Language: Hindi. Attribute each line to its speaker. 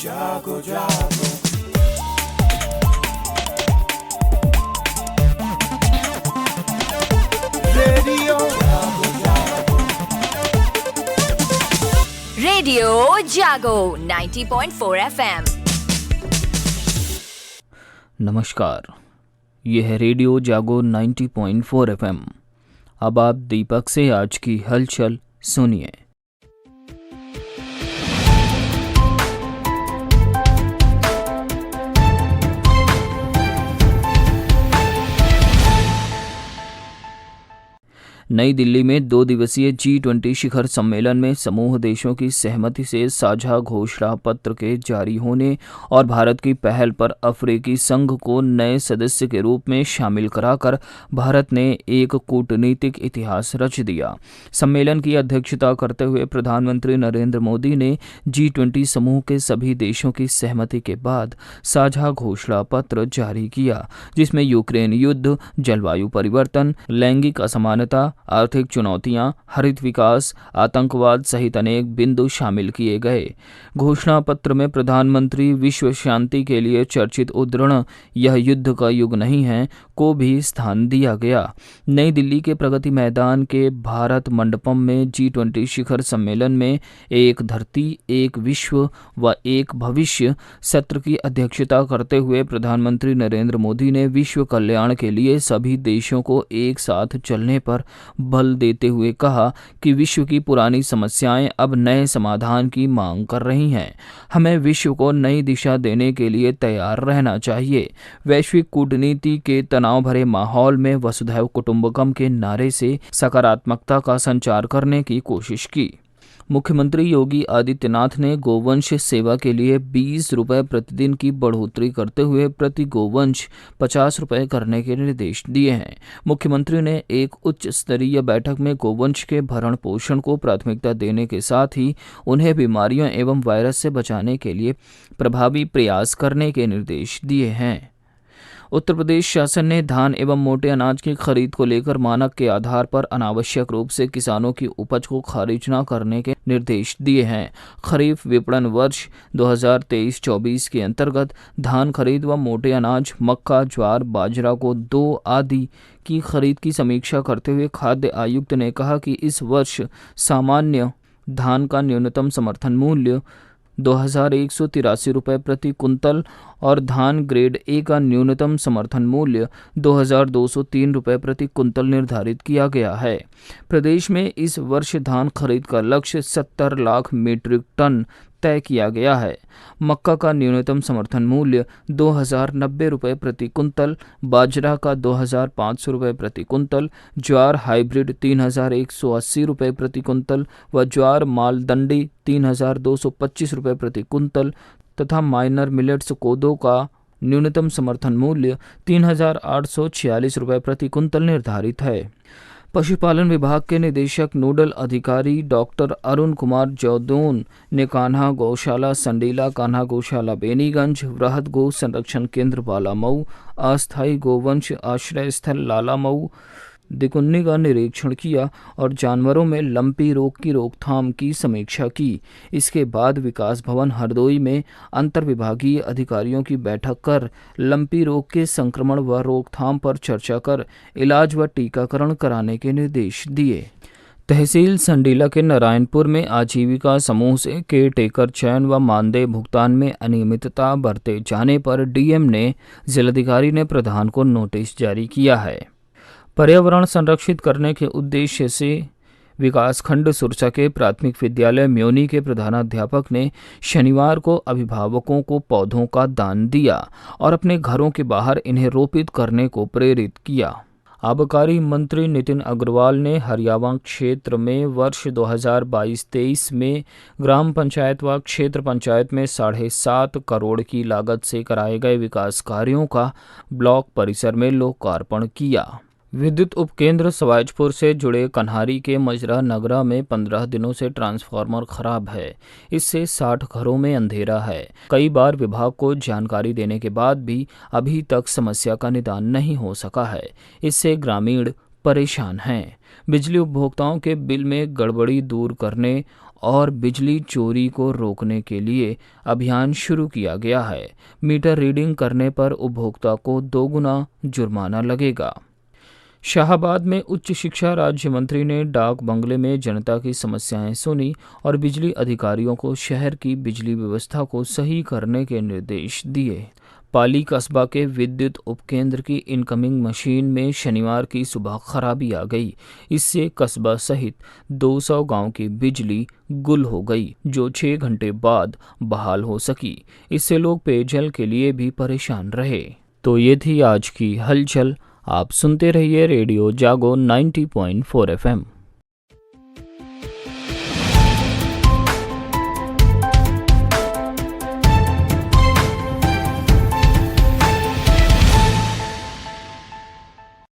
Speaker 1: जागो जागो रेडियो जागो जागो
Speaker 2: रेडियो जागो 90.4 FM।
Speaker 3: नमस्कार, यह है रेडियो जागो 90.4 FM। अब आप दीपक से आज की हलचल सुनिए। नई दिल्ली में 2 दिवसीय G20 शिखर सम्मेलन में समूह देशों की सहमति से साझा घोषणा पत्र के जारी होने और भारत की पहल पर अफ्रीकी संघ को नए सदस्य के रूप में शामिल कराकर भारत ने एक कूटनीतिक इतिहास रच दिया। सम्मेलन की अध्यक्षता करते हुए प्रधानमंत्री नरेंद्र मोदी ने G20 समूह के सभी देशों की सहमति के बाद साझा घोषणा पत्र जारी किया, जिसमें यूक्रेन युद्ध, जलवायु परिवर्तन, लैंगिक असमानता, आर्थिक चुनौतियां, हरित विकास, आतंकवाद सहित अनेक बिंदु शामिल किए गए। घोषणा पत्र में प्रधानमंत्री विश्व शांति के लिए चर्चित उद्धरण "यह युद्ध का युग नहीं है" को भी स्थान दिया गया। नई दिल्ली के प्रगति मैदान के भारत मंडपम में G20 शिखर सम्मेलन में एक धरती, एक विश्व व एक भविष्य सत्र की अध्यक्षता करते हुए प्रधानमंत्री नरेंद्र मोदी ने विश्व कल्याण के लिए सभी देशों को एक साथ चलने पर बल देते हुए कहा कि विश्व की पुरानी समस्याएं अब नए समाधान की मांग कर रही हैं। हमें विश्व को नई दिशा देने के लिए तैयार रहना चाहिए। वैश्विक कूटनीति के तनाव भरे माहौल में वसुधैव कुटुंबकम के नारे से सकारात्मकता का संचार करने की कोशिश की। मुख्यमंत्री योगी आदित्यनाथ ने गोवंश सेवा के लिए 20 रुपये प्रतिदिन की बढ़ोतरी करते हुए प्रति गोवंश 50 रुपये करने के निर्देश दिए हैं। मुख्यमंत्री ने एक उच्च स्तरीय बैठक में गोवंश के भरण पोषण को प्राथमिकता देने के साथ ही उन्हें बीमारियों एवं वायरस से बचाने के लिए प्रभावी प्रयास करने के निर्देश दिए हैं। उत्तर प्रदेश शासन ने धान एवं मोटे अनाज की खरीद को लेकर मानक के आधार पर अनावश्यक रूप से किसानों की उपज को खारिज न करने के निर्देश दिए हैं। खरीफ विपणन वर्ष 2023-24 के अंतर्गत धान खरीद व मोटे अनाज, मक्का, ज्वार, बाजरा को 2 आदि की खरीद की समीक्षा करते हुए खाद्य आयुक्त ने कहा कि इस वर्ष सामान्य धान का न्यूनतम समर्थन मूल्य 2183 रुपये प्रति कुंतल और धान ग्रेड ए का न्यूनतम समर्थन मूल्य 2203 रुपये प्रति कुंतल निर्धारित किया गया है। प्रदेश में इस वर्ष धान खरीद का लक्ष्य 70 लाख मीट्रिक टन तय किया गया है। मक्का का न्यूनतम समर्थन मूल्य 2090 रुपये प्रति कुंतल, बाजरा का 2500 रुपये प्रति कुंतल, ज्वार हाइब्रिड 3180 रुपये प्रति कुंतल व ज्वार मालदंडी 3225 रुपये प्रति कुंतल तथा माइनर मिलेट्स कोदो का न्यूनतम समर्थन मूल्य 3846 रुपये प्रति कुंतल निर्धारित है। पशुपालन विभाग के निदेशक नोडल अधिकारी डॉक्टर अरुण कुमार जौदोन ने कान्हा गौशाला संडीला, कान्हा गौशाला बेनीगंज, वृहद गौ संरक्षण केंद्र बालामऊ, अस्थायी गोवंश आश्रय स्थल लालामऊ, दिकुन्नी का निरीक्षण किया और जानवरों में लंपी रोग की रोकथाम की समीक्षा की। इसके बाद विकास भवन हरदोई में अंतर विभागीय अधिकारियों की बैठक कर लंपी रोग के संक्रमण व रोकथाम पर चर्चा कर इलाज व टीकाकरण कराने के निर्देश दिए। तहसील संडीला के नारायणपुर में आजीविका समूह से केयर टेकर चयन व मानदेय भुगतान में अनियमितता बरते जाने पर डीएम ने जिलाधिकारी ने प्रधान को नोटिस जारी किया है। पर्यावरण संरक्षित करने के उद्देश्य से विकासखंड सुरसा के प्राथमिक विद्यालय म्योनी के प्रधानाध्यापक ने शनिवार को अभिभावकों को पौधों का दान दिया और अपने घरों के बाहर इन्हें रोपित करने को प्रेरित किया। आबकारी मंत्री नितिन अग्रवाल ने हरियावां क्षेत्र में वर्ष 2022-23 में ग्राम पंचायत व क्षेत्र पंचायत में 7.5 करोड़ की लागत से कराए गए विकास कार्यों का ब्लॉक परिसर में लोकार्पण किया। विद्युत उपकेंद्र सवाईजपुर से जुड़े कन्हारी के मजरा नगरा में 15 दिनों से ट्रांसफार्मर खराब है। इससे 60 घरों में अंधेरा है। कई बार विभाग को जानकारी देने के बाद भी अभी तक समस्या का निदान नहीं हो सका है। इससे ग्रामीण परेशान हैं। बिजली उपभोक्ताओं के बिल में गड़बड़ी दूर करने और बिजली चोरी को रोकने के लिए अभियान शुरू किया गया है। मीटर रीडिंग करने पर उपभोक्ता को 2 गुना जुर्माना लगेगा। शाहबाद में उच्च शिक्षा राज्य मंत्री ने डाक बंगले में जनता की समस्याएं सुनी और बिजली अधिकारियों को शहर की बिजली व्यवस्था को सही करने के निर्देश दिए। पाली कस्बा के विद्युत उपकेंद्र की इनकमिंग मशीन में शनिवार की सुबह खराबी आ गई। इससे कस्बा सहित 200 गांव की बिजली गुल हो गई, जो 6 घंटे बाद बहाल हो सकी। इससे लोग पेयजल के लिए भी परेशान रहे। तो ये थी आज की हलचल। आप सुनते रहिए रेडियो जागो 90.4 FM।